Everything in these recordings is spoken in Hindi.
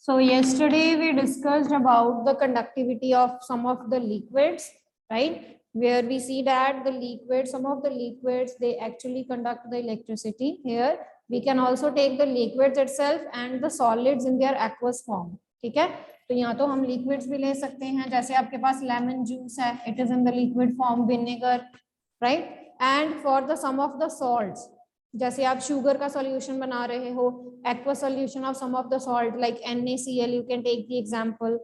So yesterday we discussed about the conductivity of some of the liquids, right? Where we see that the liquids, some of the liquids, they actually conduct the electricity. Here we can also take the liquids itself and the solids in their aqueous form. ठीक है, तो यहाँ तो हम liquids भी ले सकते हैं, जैसे आपके पास lemon juice है, it is in the liquid form, vinegar, right? And for the some of the salts, जैसे आप शुगर का सॉल्यूशन बना रहे हो, aqueous solution of some of the salt like NaCl, you can take the example,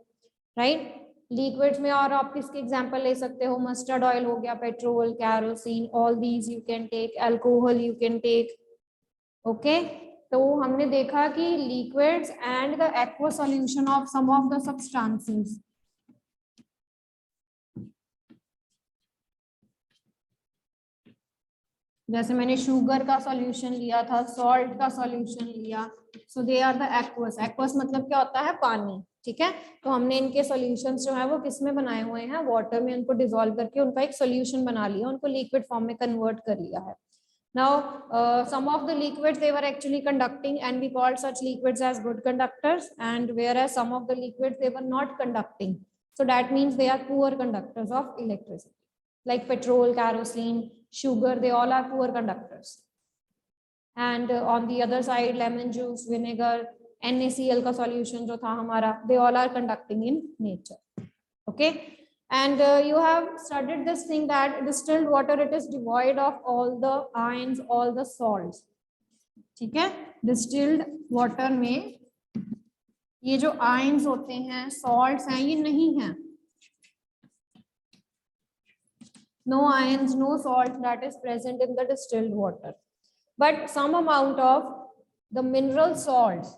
right? Liquids में और आप किसके example ले सकते हो, mustard oil हो गया, petrol, kerosene, all these you can take, alcohol you can take, okay? तो हमने देखा कि liquids and the aqueous solution of some of the substances. जैसे मैंने शुगर का सॉल्यूशन लिया था, सॉल्ट का सॉल्यूशन लिया, so they are the aqueous. Aqueous मतलब क्या होता है, पानी. ठीक है, तो हमने इनके सॉल्यूशंस जो है वो किस में बनाए हुए हैं, वाटर में. उनको डिसॉल्व करके उनका एक सॉल्यूशन बना लिया, उनको लिक्विड फॉर्म में कन्वर्ट कर लिया है. Now some of the liquids they were actually conducting and we called such liquids as good conductors, and whereas some of the liquids they were not conducting, so that means they are poor conductors of electricity. Like petrol, kerosene, sugar, they all are poor conductors. And on the other side, lemon juice, vinegar, NaCl का solution जो था हमारा, they all are conducting in nature. Okay, and you have studied this thing that distilled water, it is devoid of all the ions, all the salts. ठीक है, distilled water में ये जो ions होते हैं, salts हैं, ये नहीं हैं. No ions, no salt that is present in the distilled water, but some amount of the mineral salts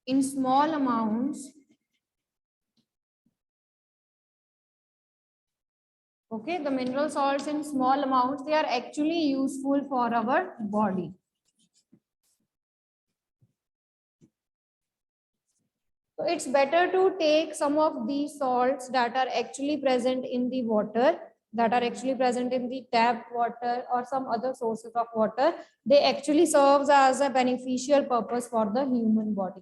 in small amounts, okay, the mineral salts in small amounts, they are actually useful for our body. So it's better to take some of these salts that are actually present in the water, that are actually present in the tap water or some other sources of water. They actually serves as a beneficial purpose for the human body.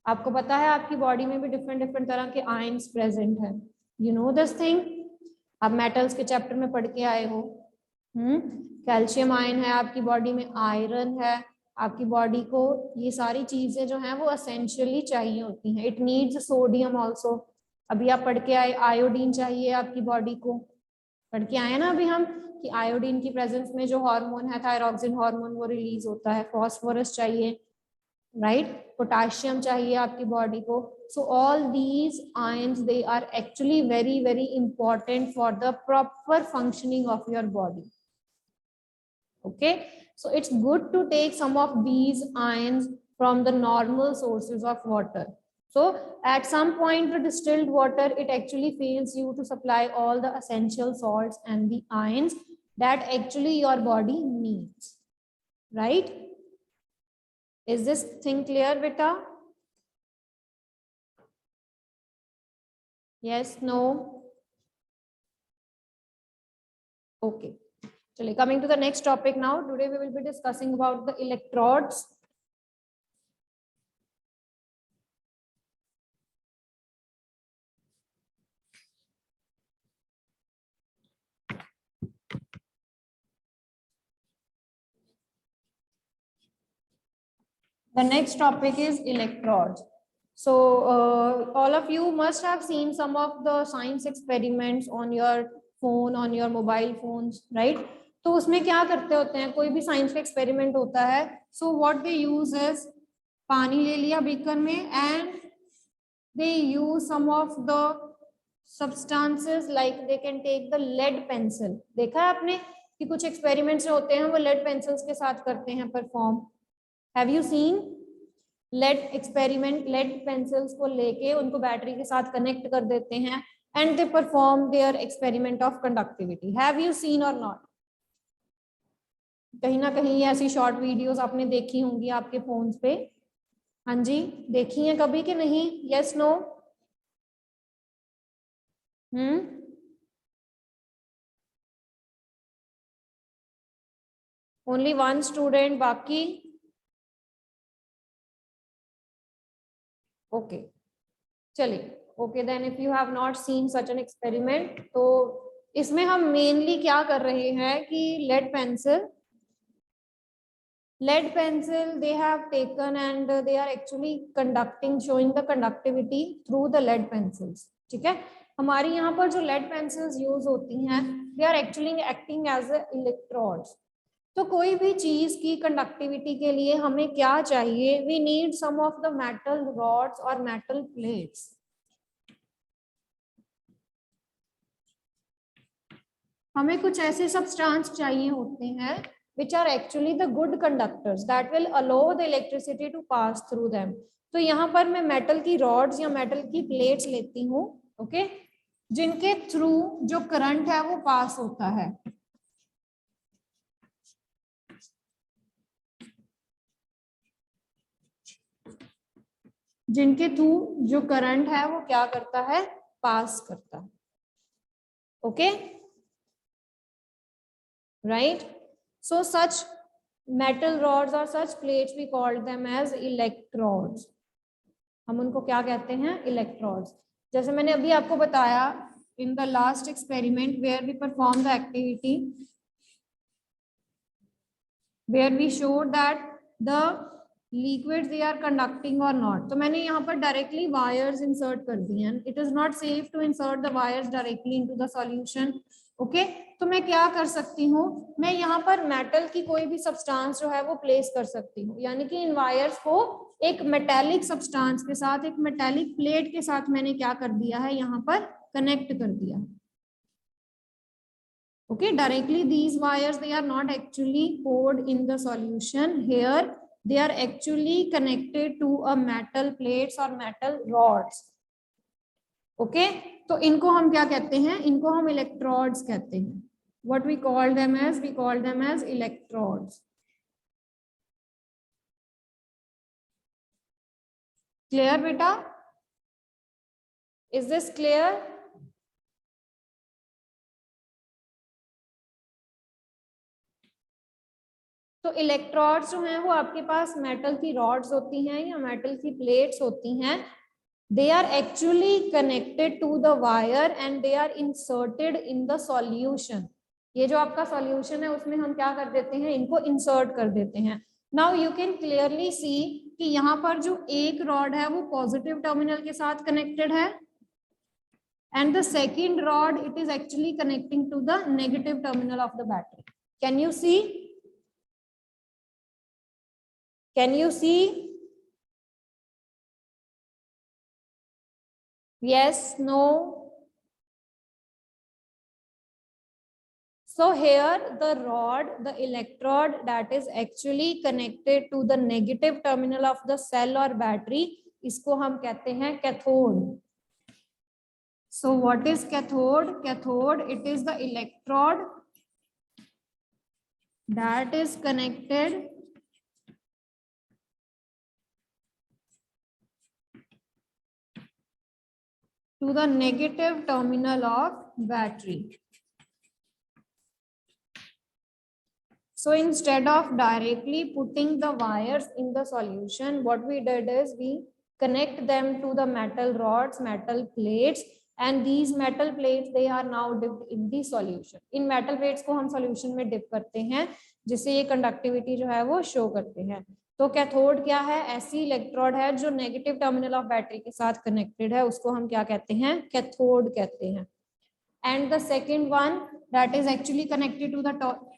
आपको पता है आपकी बॉडी में भी different तरह के ions present हैं. You know this thing? आप metals के चैप्टर में पढ़ के आए हो. कैल्शियम आयन है आपकी बॉडी में, आयरन है आपकी बॉडी को, ये सारी चीजें जो हैं वो एसेंशियली चाहिए होती हैं. It needs sodium also. अभी आप पढ़ के आए, आयोडीन चाहिए आपकी बॉडी को. पढ़ के आए ना अभी हम कि आयोडीन की प्रेजेंस में जो हार्मोन है, थायरॉक्सिन हार्मोन, वो रिलीज होता है. फॉस्फोरस चाहिए, राइट? पोटाशियम चाहिए आपकी बॉडी को. So all these ions, they are actually very very important for the proper functioning of your body. Okay, so it's good to take some of these ions from the normal sources of water. So at some point the distilled water, it actually fails you to supply all the essential salts and the ions that actually your body needs, right? Is this thing clear, beta? Yes, no? Okay. Coming to the next topic now. Today we will be discussing about the electrodes. The next topic is electrodes. So all of you must have seen some of the science experiments on your phone, on your mobile phones, right? तो उसमें क्या करते होते हैं, कोई भी साइंस का एक्सपेरिमेंट होता है, so what they use is, पानी ले लिया बीकर में and they use some of the substances, like they can take the lead pencil. देखा है आपने कि कुछ एक्सपेरिमेंट्स होते हैं वो लेड पेंसिल्स के साथ करते हैं perform. Have you seen lead experiment? Lead pencils को लेके उनको बैटरी के साथ कनेक्ट कर देते हैं and they perform their experiment of conductivity. Have you seen और नॉट? कहीं ना कहीं ऐसी शॉर्ट वीडियोस आपने देखी होंगी आपके फोन्स पे. हाँ जी, देखी है कभी कि नहीं? Yes, no? Hmm, only one student, बाकी ओके चलिए। Okay then if you have not seen such an experiment, तो इसमें हम मेनली क्या कर रहे हैं कि lead pencil they have taken and they are actually conducting, showing the conductivity through the lead pencils. ठीक है, हमारी यहाँ पर जो lead pencils यूज होती हैं they are actually acting as electrodes. तो कोई भी चीज की कंडक्टिविटी के लिए हमें क्या चाहिए, we need some of the metal rods और मेटल प्लेट्स. हमें कुछ ऐसे सब्सटेंस चाहिए होते हैं which are actually the good conductors that will allow the electricity to pass through them. तो यहाँ पर मैं मेटल की रॉड्स या मेटल की प्लेट्स लेती हूँ, ओके, जिनके थ्रू जो करंट है वो पास होता है. जिनके थ्रू जो करंट है वो क्या करता है, पास करता है. Okay right. So such metal rods or such plates we call them as electrodes. हम उनको क्या कहते हैं, electrodes. जैसे मैंने अभी आपको बताया in the last experiment where we performed the activity where we showed that the liquids they are conducting or not. तो मैंने यहाँ पर directly wires insert कर दिए हैं. It is not safe to insert the wires directly into the solution. Okay तो मैं क्या कर सकती हूँ, मैं यहाँ पर मेटल की कोई भी सब्सटेंस जो है वो प्लेस कर सकती हूँ, यानी कि इन वायर्स को एक मेटेलिक सब्सटेंस के साथ, एक मेटेलिक प्लेट के साथ मैंने क्या कर दिया है, यहाँ पर कनेक्ट कर दिया. Okay directly these wires they are not actually poured in the solution, here they are actually connected to a metal plates or metal rods. Okay तो इनको हम क्या कहते हैं, इनको हम इलेक्ट्रोड्स कहते हैं. What we call them as, we call them as electrodes. Clear बेटा, इज दिस क्लियर? तो इलेक्ट्रोड्स जो हैं वो आपके पास मेटल की रॉड्स होती हैं या मेटल की प्लेट्स होती हैं. They are actually connected to the wire and they are inserted in the solution. ये जो आपका solution है उसमें हम क्या कर देते हैं, इनको insert कर देते हैं. Now you can clearly see कि यहाँ पर जो एक rod है वो positive terminal के साथ connected है and the second rod it is actually connecting to the negative terminal of the battery. Can you see? Can you see? Yes, no. So here the rod, the electrode that is actually connected to the negative terminal of the cell or battery, इसको हम कहते हैं cathode. So what is cathode? Cathode, it is the electrode that is connected to the negative terminal of battery. So instead of directly putting the wires in the solution, what we did is we connect them to the metal rods, metal plates, and these metal plates they are now dipped in the solution. In metal plates को हम solution में dip करते हैं जिससे ये conductivity जो है वो show करते हैं. तो कैथोड क्या है, ऐसी इलेक्ट्रोड है जो नेगेटिव टर्मिनल ऑफ बैटरी के साथ कनेक्टेड है, उसको हम क्या कहते हैं, कैथोड कहते हैं. And the second one that is actually connected to the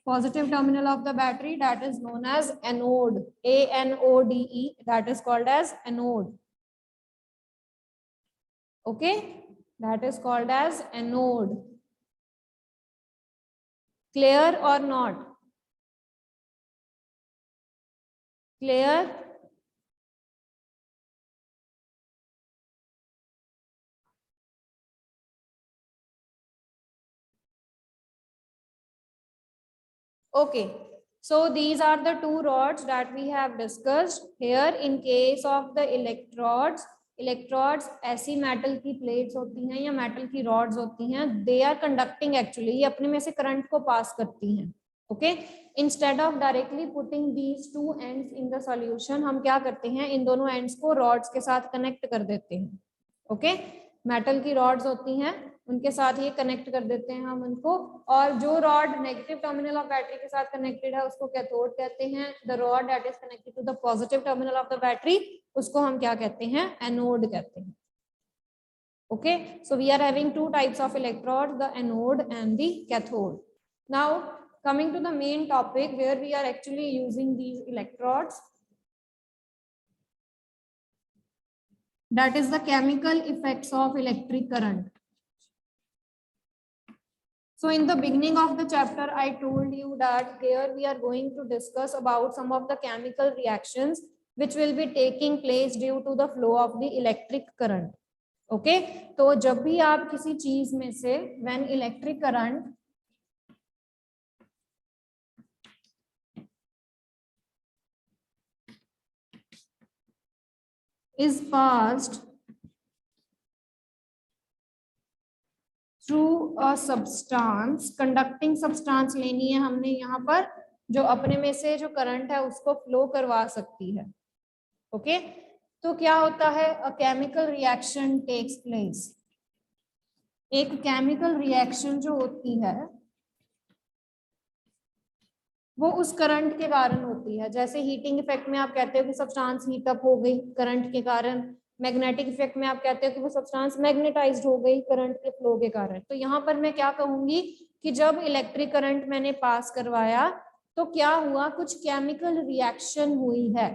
positive terminal of the battery that is known as anode, ANODE, that is called as anode. Okay that is called as anode. Clear और not clear? Okay, so these are the two rods that we have discussed here. In case of the electrodes ऐसी मेटल की प्लेट्स होती हैं या मेटल की रॉड्स होती हैं, they are conducting actually, ये अपने में से करंट को पास करती हैं. Okay. Instead of directly putting these two ends in the solution, हम क्या करते हैं, इन दोनों एंड्स को रॉड्स के साथ कनेक्ट कर देते हैं। ओके, मेटल की रॉड्स होती हैं, उनके साथ ये कनेक्ट कर देते हैं हम उनको, और जो rod negative terminal of battery के साथ कनेक्टेड है उसको कैथोड कहते हैं। The rod that is connected to the positive terminal of the battery, उसको हम क्या कहते हैं, एनोड कहते हैं। Okay, so we are having two types of electrode, the anode and the cathode. Now coming to the main topic where we are actually using these electrodes, that is the chemical effects of electric current. So in the beginning of the chapter I told you that here we are going to discuss about some of the chemical reactions which will be taking place due to the flow of the electric current. Okay, तो जब भी आप किसी चीज में से when electric current is passed through a substance, conducting substance लेनी है हमने यहाँ पर, जो अपने में से जो करंट है उसको फ्लो करवा सकती है। ओके, तो क्या होता है, a chemical reaction takes place. एक केमिकल रिएक्शन जो होती है वो उस करंट के कारण होती है। जैसे हीटिंग इफेक्ट में आप कहते हो कि सब्सटेंस हीट अप हो गई करंट के कारण, मैग्नेटिक इफेक्ट में आप कहते हो कि वो सब्सटेंस मैग्नेटाइज्ड हो गई करंट के फ्लो के कारण। तो यहाँ पर मैं क्या कहूंगी कि जब इलेक्ट्रिक करंट मैंने पास करवाया तो क्या हुआ, कुछ केमिकल रिएक्शन हुई है।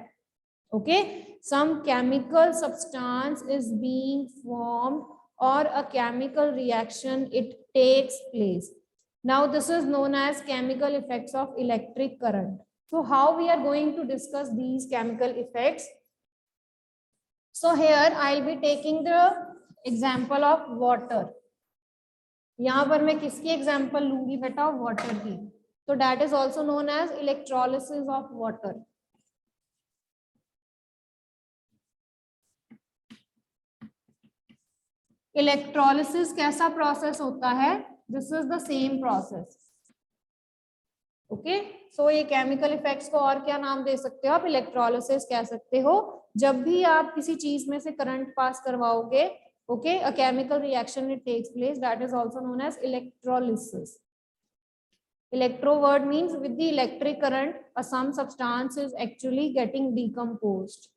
Okay, some chemical substance is being formed और a chemical reaction it takes place. Now this is known as chemical effects of electric current. So how we are going to discuss these chemical effects? So here I'll be taking the example of water. यहाँ पर मैं किसकी example लूंगी बेटा, water की. So that is also known as electrolysis of water. Electrolysis कैसा process होता है? This is the same process. Okay, so ये केमिकल इफेक्ट्स को और क्या नाम दे सकते हो आप, इलेक्ट्रोलिसिस कह सकते हो। जब भी आप किसी चीज में से करंट पास करवाओगे, okay, a chemical reaction it takes place, that is also known as electrolysis. Electro word means with the electric current a some substance is actually getting decomposed.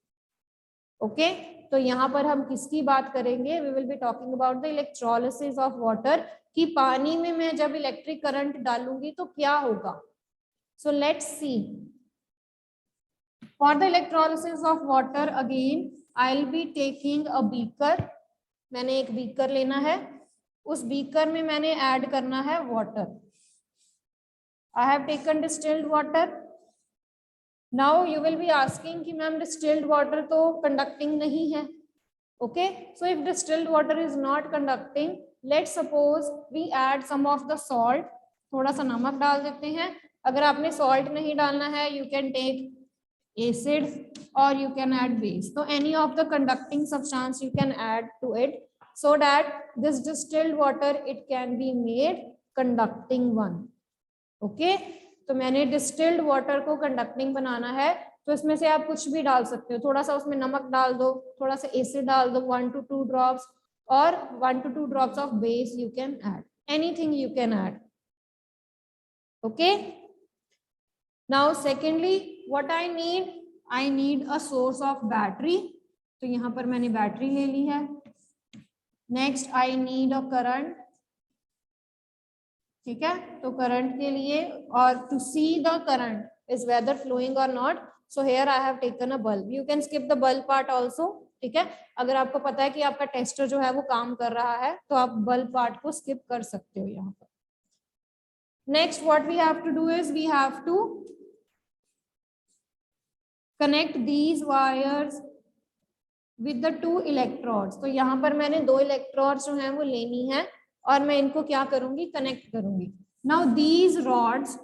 Okay, तो यहाँ पर हम किसकी बात करेंगे, we will be talking about the electrolysis of water, कि पानी में मैं जब इलेक्ट्रिक करंट डालूंगी तो क्या होगा. So let's see. For the electrolysis of water again, I'll be taking a beaker. मैंने एक beaker लेना है, उस beaker में मैंने add करना है water. I have taken distilled water. Now you will be asking कि मैम distilled water तो conducting नहीं है. Okay, so if distilled water is not conducting, let's suppose we add some of the salt. थोड़ा सा नमक डाल देते हैं. अगर आपने सॉल्ट नहीं डालना है, यू कैन टेक एसिड और यू कैन ऐड बेस. तो any of the conducting substance you can add to it so that this distilled water it can be made conducting one. Okay, तो मैंने डिस्टिल्ड वाटर को कंडक्टिंग बनाना है, तो इसमें से आप कुछ भी डाल सकते हो. थोड़ा सा उसमें नमक डाल दो, थोड़ा सा एसिड डाल दो, 1 to 2 drops, और 1 to 2 drops of base you can add. Anything you can add. Okay. Now secondly what I need a source of battery. तो यहाँ पर मैंने बैटरी ले ली है. Next I need a current. ठीक है, तो करंट के लिए, और to see the current is whether flowing or not, so here I have taken a bulb. You can skip the bulb part also. ठीक है, अगर आपको पता है कि आपका टेस्टर जो है वो काम कर रहा है तो आप बल्ब पार्ट को स्किप कर सकते हो यहाँ पर. Next what we have to do is we have to connect these wires with the 2 electrodes. तो यहाँ पर मैंने 2 electrodes जो हैं वो लेनी है और मैं इनको क्या करूंगी, कनेक्ट करूंगी. Now these rods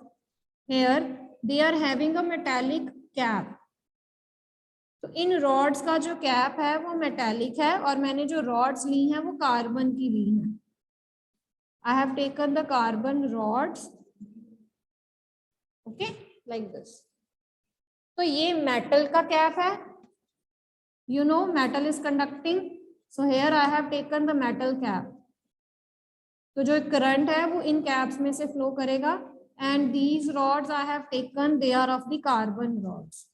here they are having a metallic cap. तो इन rods का जो कैप है वो मेटालिक है और मैंने जो rods ली हैं वो कार्बन की ली हैं. I have taken the carbon rods okay, like this. तो ये मेटल का कैप है, you know metal is conducting, so here I have taken the metal cap। तो जो करंट है वो इन कैप्स में से फ्लो करेगा, and these rods I have taken, they are of the carbon rods,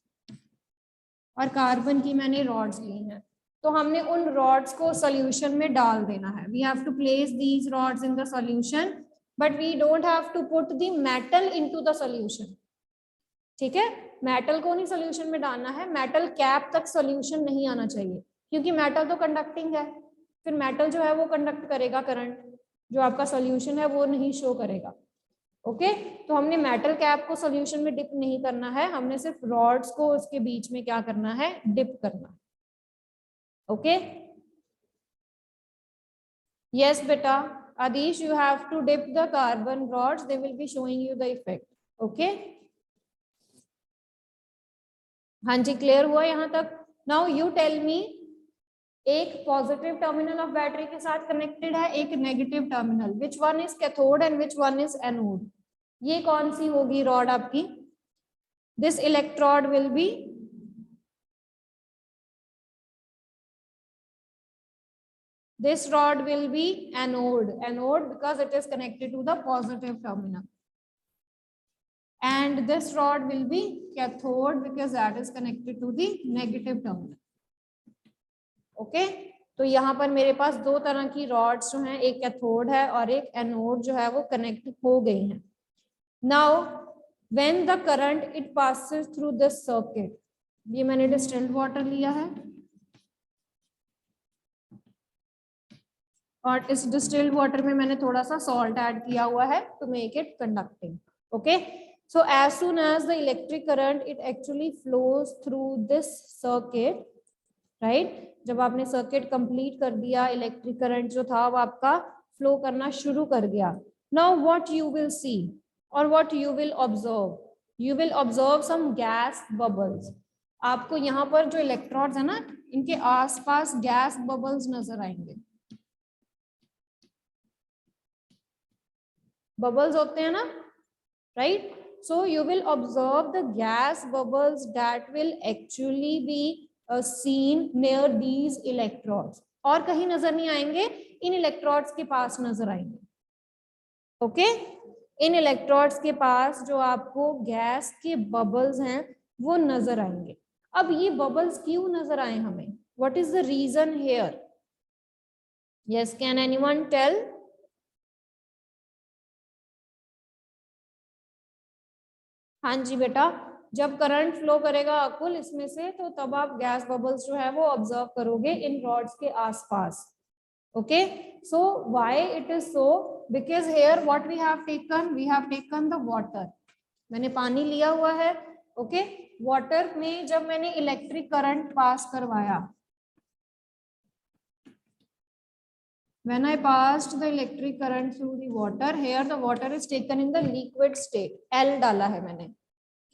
और कार्बन की मैंने रॉड्स ली हैं। तो हमने उन रॉड्स को सॉल्यूशन में डाल देना है। We have to place these rods in the solution, but we don't have to put the metal into the solution. ठीक है, मेटल को नहीं सॉल्यूशन में डालना है, मेटल कैप तक सॉल्यूशन नहीं आना चाहिए, क्योंकि मेटल तो कंडक्टिंग है, फिर मेटल जो है वो कंडक्ट करेगा करंट, जो आपका सॉल्यूशन है वो नहीं शो करेगा। ओके, तो हमने मेटल कैप को सॉल्यूशन में डिप नहीं करना है, हमने सिर्फ रॉड्स को उसके बीच में क्या करना है, डिप करना है। ओके, यस बेटा Adish, you have to dip the carbon rods, they will be showing you the effect. Okay, हाँ जी, क्लियर हुआ यहाँ तक? नाउ यू टेल मी, एक पॉजिटिव टर्मिनल ऑफ बैटरी के साथ कनेक्टेड है, एक negative terminal, which one is cathode and which one is anode? ये कौन सी होगी रॉड आपकी? This electrode will be this rod will be anode because it is connected to the positive terminal, and this rod will be cathode because that is connected to the negative terminal। Okay, तो यहाँ पर मेरे पास दो तरह की रॉड्स जो हैं, एक कैथोड है और एक एनोड जो है वो कनेक्ट हो गई हैं। Now when the current it passes through this circuit, ये मैंने डिस्टिल्ड वाटर लिया है और इस डिस्टिल्ड वाटर में मैंने थोड़ा सा सॉल्ट ऐड किया हुआ है to make it conducting. Okay, so as soon as the electric current it actually flows through this circuit, right, जब आपने सर्किट कंप्लीट कर दिया, इलेक्ट्रिक करंट जो था वो आपका फ्लो करना शुरू कर गया। Now what you will see और what you will observe, you will observe some gas bubbles. आपको यहाँ पर जो इलेक्ट्रोड्स है ना, इनके आसपास गैस बबल्स नजर आएंगे। बबल्स होते हैं ना, right? So you will observe the gas bubbles that will actually be seen near these electrodes, और कहीं नजर नहीं आएंगे, इन इलेक्ट्रोड्स के पास नजर आएंगे। ओके, इन इलेक्ट्रोड्स के पास जो आपको गैस के बबल्स हैं वो नजर आएंगे। अब ये बबल्स क्यों नजर आए हमें? What is the reason here? Yes, can anyone tell? हाँ जी बेटा, जब करंट फ्लो करेगा अकुल इसमें से, तो तब आप गैस बबल्स जो है वो ऑब्जर्व करोगे इन रॉड्स के आसपास। Okay, so why it is so? Because here what we have taken the water, मैंने पानी लिया हुआ है। ओके, वाटर में जब मैंने इलेक्ट्रिक करंट पास करवाया, when I passed the electric current through the water, here the water is taken in the liquid state, L डाला है मैंने,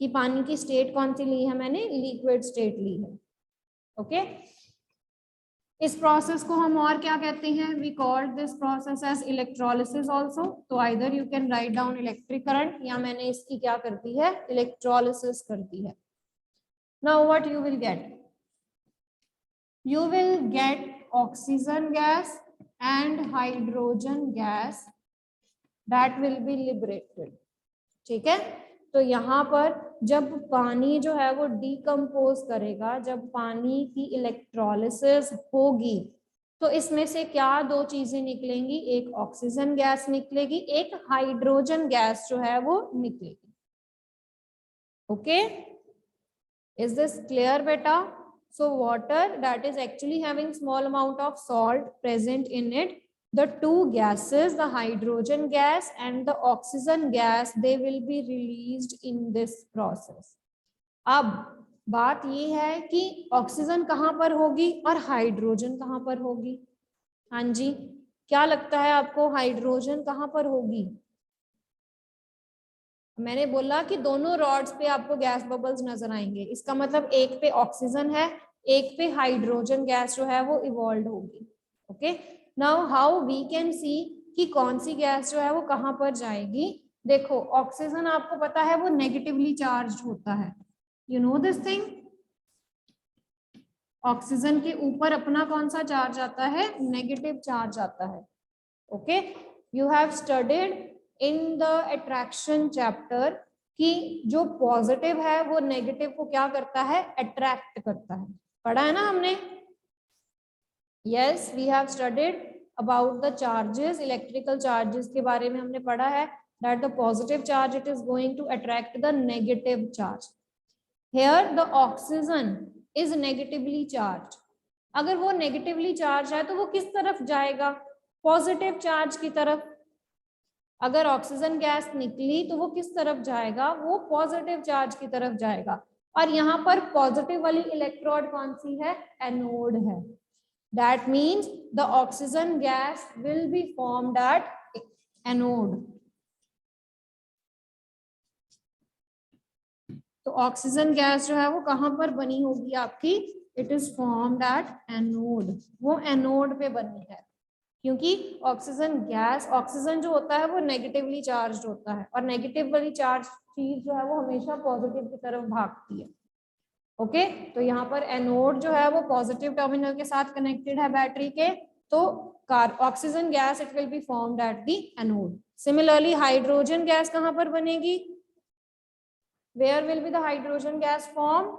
कि पानी की स्टेट कौन सी ली है मैंने, लिक्विड स्टेट ली है। ओके, इस प्रोसेस को हम और क्या कहते हैं? We call this process as electrolysis also. तो either you can write down electric current, या मैंने इसकी क्या कर दी है, इलेक्ट्रोलिसिस कर दी है। Now what you will get? You will get oxygen gas and hydrogen gas that will be liberated। ठीक है, तो यहाँ पर जब पानी जो है वो डिकम्पोज करेगा, जब पानी की इलेक्ट्रोलिसिस होगी, तो इसमें से क्या दो चीजें निकलेंगी? एक ऑक्सीजन गैस निकलेगी, एक हाइड्रोजन गैस जो है वो निकलेगी। ओके, इज दिस क्लियर बेटा? So water that is actually having small amount of salt present in it, the two gases, the hydrogen gas and the oxygen gas, they will be released in this process। अब बात ये है कि ऑक्सीजन कहाँ पर होगी और हाइड्रोजन कहाँ पर होगी? हाँ जी, क्या लगता है आपको, हाइड्रोजन कहाँ पर होगी? मैंने बोला कि दोनों रॉड्स पे आपको गैस बबल्स नजर आएंगे, इसका मतलब एक पे ऑक्सीजन है, एक पे हाइड्रोजन गैस जो है वो इवॉल्व होगी। Okay, now how we can see कि कौन सी गैस जो है वो कहाँ पर जाएगी? देखो ऑक्सीजन आपको पता है वो नेगेटिवली चार्ज होता है, you know this thing. Oxygen के ऊपर अपना कौन सा चार्ज आता है, नेगेटिव चार्ज आता है। Okay, you have studied in the attraction chapter कि जो पॉजिटिव है वो नेगेटिव को क्या करता है, अट्रैक्ट करता है, पढ़ा है ना हमने। Yes, we have studied about the charges, electrical charges के बारे में हमने पढ़ा है, that the positive charge it is going to attract the negative charge. Here the oxygen is negatively charged. अगर वो नेगेटिवली चार्ज है तो वो किस तरफ जाएगा, पॉजिटिव चार्ज की तरफ। अगर ऑक्सीजन गैस निकली तो वो किस तरफ जाएगा, वो पॉजिटिव चार्ज की तरफ जाएगा। और यहाँ पर पॉजिटिव वाली इलेक्ट्रोड कौन सी है, एनोड है। That means the oxygen gas will be formed at anode. तो ऑक्सीजन गैस जो है वो कहाँ पर बनी होगी आपकी, it is formed at anode, वो एनोड पे बनी है, क्योंकि ऑक्सीजन गैस, ऑक्सीजन जो होता है वो नेगेटिवली चार्ज होता है, और नेगेटिव वाली चार्ज चीज जो है वो हमेशा पॉजिटिव की तरफ भागती है। ओके, तो यहाँ पर एनोड जो है वो पॉजिटिव टर्मिनल के साथ कनेक्टेड है बैटरी के, तो oxygen gas it will be formed at the anode. Similarly hydrogen gas कहाँ पर बनेगी, where will be the hydrogen gas formed,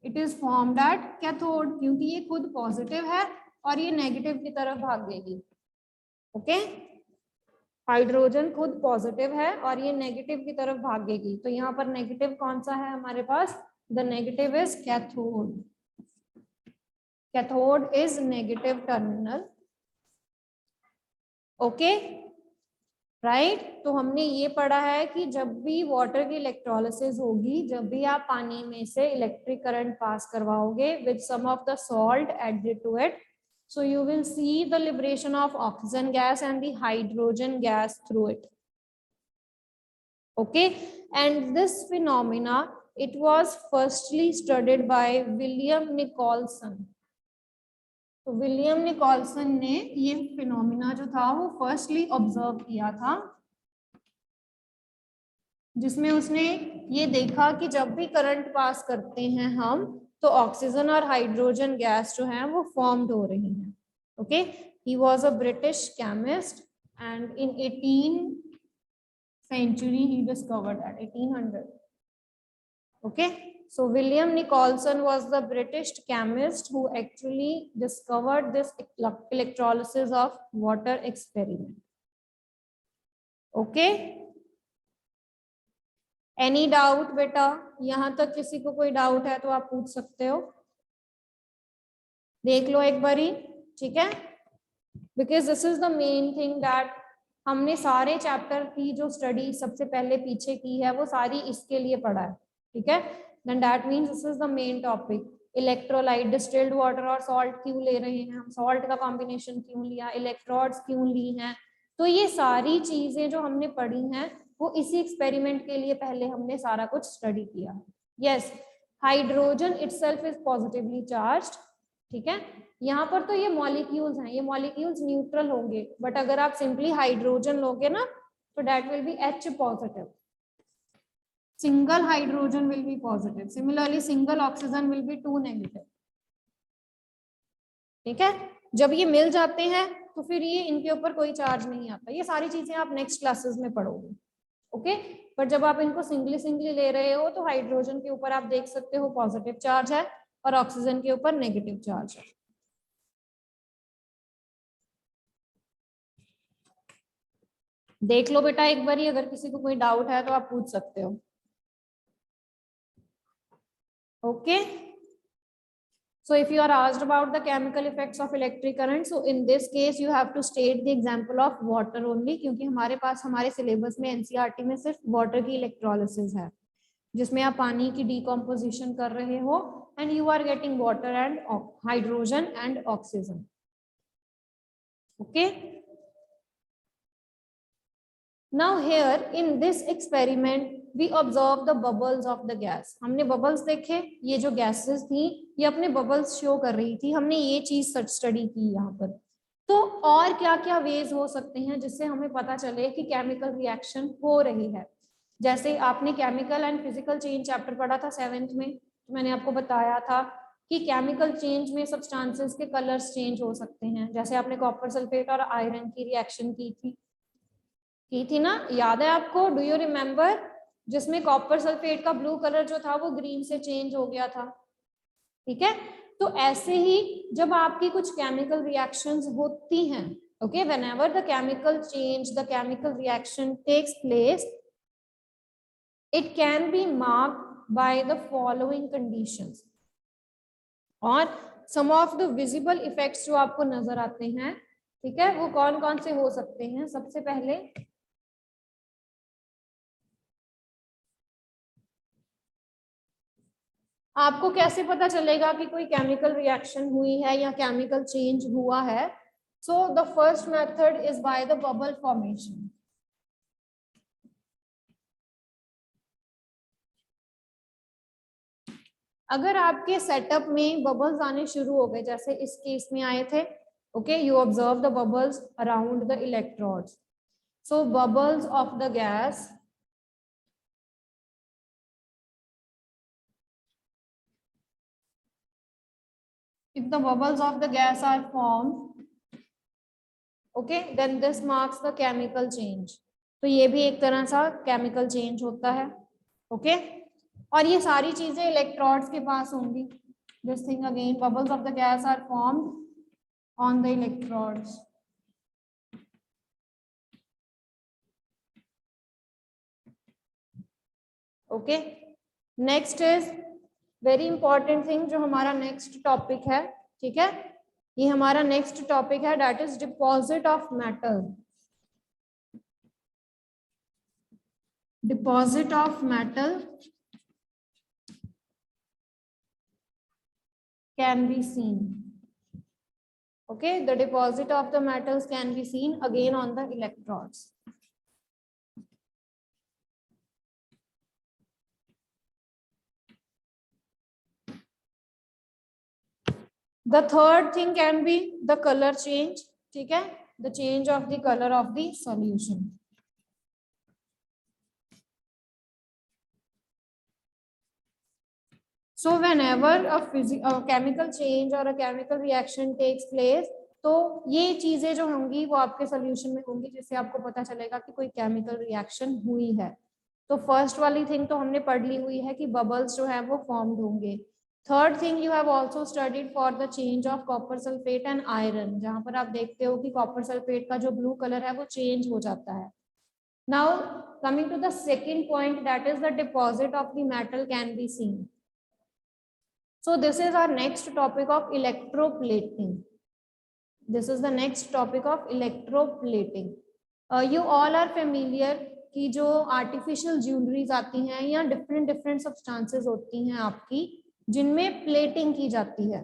it is formed at cathode, क्योंकि ये खुद पॉजिटिव है और ये नेगेटिव की तरफ भागेगी। ओके, हाइड्रोजन खुद पॉजिटिव है और ये नेगेटिव की तरफ भागेगी, तो यहाँ पर नेगेटिव कौन सा है हमारे पास, the negative is cathode, cathode is negative terminal. Okay right, तो हमने ये पढ़ा है कि जब भी वाटर की इलेक्ट्रोलिसिस होगी, जब भी आप पानी में से इलेक्ट्रिक करंट पास करवाओगे with some of the salt added to it, so you will see the liberation of oxygen gas and the hydrogen gas through it. Okay, and this phenomena it was firstly studied by William Nicholson. तो विलियम निकोल्सन ने ये फिनोमिना जो था वो फर्स्टली ऑब्जर्व किया था, जिसमें उसने ये देखा कि जब भी करंट पास करते हैं हम, तो ऑक्सीजन और हाइड्रोजन गैस जो है वो फॉर्म्ड हो रही हैं। Okay, he was a British chemist and in 18th century he discovered that 1800. Okay, so William Nicholson was the British chemist who actually discovered this electrolysis of water experiment. Okay, any doubt बेटा, यहाँ तक किसी को कोई डाउट है तो आप पूछ सकते हो, देख लो एक बारी, ठीक है, because this is the main thing that हमने सारे चैप्टर की जो स्टडी सबसे पहले पीछे की है वो सारी इसके लिए पढ़ा है, ठीक है। then that means this is the main topic, electrolyte, distilled water और सॉल्ट क्यों ले रहे हैं हम, सॉल्ट का कॉम्बिनेशन क्यों लिया, इलेक्ट्रोड्स क्यों ली हैं, तो ये सारी चीजें जो हमने पढ़ी हैं वो इसी एक्सपेरिमेंट के लिए पहले हमने सारा कुछ स्टडी किया। Yes, hydrogen itself is positively charged, ठीक है, यहाँ पर तो ये मॉलिक्यूल्स हैं, ये मॉलिक्यूल्स न्यूट्रल होंगे, बट अगर आप सिंपली हाइड्रोजन लोगे ना तो that will be H positive, single hydrogen will be positive, similarly single oxygen will be 2 negative, ठीक है। जब ये मिल जाते हैं तो फिर ये इनके ऊपर कोई चार्ज नहीं आता, ये सारी चीजें आप नेक्स्ट क्लासेस में पढ़ोगे। ओके, पर जब आप इनको सिंगली ले रहे हो तो हाइड्रोजन के ऊपर आप देख सकते हो पॉजिटिव चार्ज है और ऑक्सीजन के ऊपर नेगेटिव चार्ज है। देख लो बेटा एक बारी, अगर किसी को कोई डाउट है तो आप पूछ सकते हो। Okay, so if you are asked about the chemical effects of electric current, so in this case you have to state the example of water only, क्योंकि हमारे पास हमारे सिलेबस में NCERT में सिर्फ वाटर की इलेक्ट्रोलिसिस है, जिसमें आप पानी की डिकम्पोजिशन कर रहे हो and you are getting water and hydrogen and oxygen. Okay, now here in this experiment we observe the bubbles of the gas. हमने बबल्स देखे, ये जो गैसेस थी ये अपने बबल्स शो कर रही थी, हमने ये चीज स्टडी की यहाँ पर। तो और क्या क्या वेज हो सकते हैं जिससे हमें पता चले कि केमिकल रिएक्शन हो रही है। जैसे आपने chemical and physical change chapter पढ़ा था 7th में, तो मैंने आपको बताया था कि केमिकल चेंज में सब्सटेंसेस के कलर्स चेंज हो सकते हैं। जैसे आपने कॉपर सल्फेट और आयरन की रिएक्शन की थी ना, याद है आपको? Do you remember? जिसमें कॉपर सल्फेट का ब्लू कलर जो था वो ग्रीन से चेंज हो गया था। ठीक है, तो ऐसे ही जब आपकी कुछ केमिकल रिएक्शंस होती हैं, okay, whenever the chemical change, the chemical reaction takes place, it can be marked by the following conditions. और some of the visible effects जो आपको नजर आते हैं, ठीक है, वो कौन कौन से हो सकते हैं? सबसे पहले आपको कैसे पता चलेगा कि कोई केमिकल रिएक्शन हुई है या केमिकल चेंज हुआ है? So the first method is by the bubble formation. अगर आपके सेटअप में बबल्स आने शुरू हो गए, जैसे इस केस में आए थे, okay, you observe the bubbles around the electrodes, so bubbles of the gas if the bubbles of the gas are formed, okay, then this marks the chemical change। तो ये भी एक तरह सा केमिकल चेंज होता है, ओके। और ये सारी चीजें इलेक्ट्रोड्स के पास होंगी। This thing again, bubbles of the gas are formed on the electrodes, okay. Next is very important thing, जो हमारा नेक्स्ट टॉपिक है, ठीक है, ये हमारा नेक्स्ट टॉपिक है, that is deposit of metal. Deposit of metal can be seen, okay, the deposit of the metals can be seen again on the electrodes। the third thing can be the color change, ठीक है, the change of the color of the solution। so whenever a chemical change or a chemical reaction takes place, तो ये चीजें जो होंगी वो आपके सोल्यूशन में होंगी, जिससे आपको पता चलेगा कि कोई केमिकल रिएक्शन हुई है। तो फर्स्ट वाली थिंग तो हमने पढ़ ली हुई है कि बबल्स जो है वो फॉर्म्ड होंगे। Third thing, you have also studied for the change of copper sulphate and iron, जहां पर आप देखते हो कि कॉपर सल्फेट का जो ब्लू कलर है वो चेंज हो जाता है। Now coming to the second point, that is the deposit of the metal can be seen. So this is our next topic of electroplating. This is the next topic of electroplating. You all are familiar कि जो आर्टिफिशियल ज्वेलरीज आती हैं या डिफरेंट सब्सटेंसेस होती हैं आपकी, जिनमें प्लेटिंग की जाती है,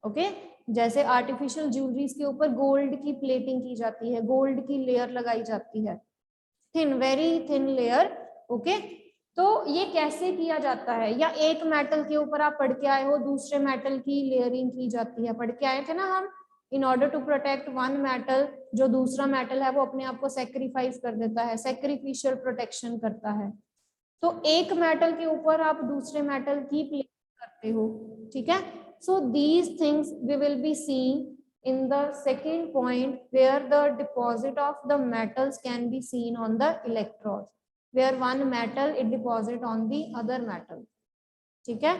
ओके। जैसे आर्टिफिशियल ज्वेलरीज के ऊपर गोल्ड की प्लेटिंग की जाती है, गोल्ड की लेयर लगाई जाती है, thin, very thin layer, okay. तो ये कैसे किया जाता है? या एक मेटल के ऊपर आप पढ़ के आए हो, दूसरे मेटल की लेयरिंग की जाती है, पढ़ के आए थे ना हम। In order to protect one metal, जो दूसरा मेटल है वो अपने आप को सेक्रीफाइस कर देता है, सेक्रीफिशियल प्रोटेक्शन करता है। तो एक मेटल के ऊपर आप दूसरे मेटल की प्लेटिंग करते हो, ठीक है। So these things we will be seeing in the second point, where the deposit of the metals can be seen on the electrodes, where one metal it deposit on the other metal, ठीक है।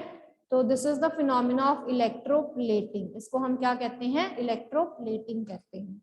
तो this is the phenomena of electroplating. इसको हम क्या कहते हैं? इलेक्ट्रोप्लेटिंग कहते हैं।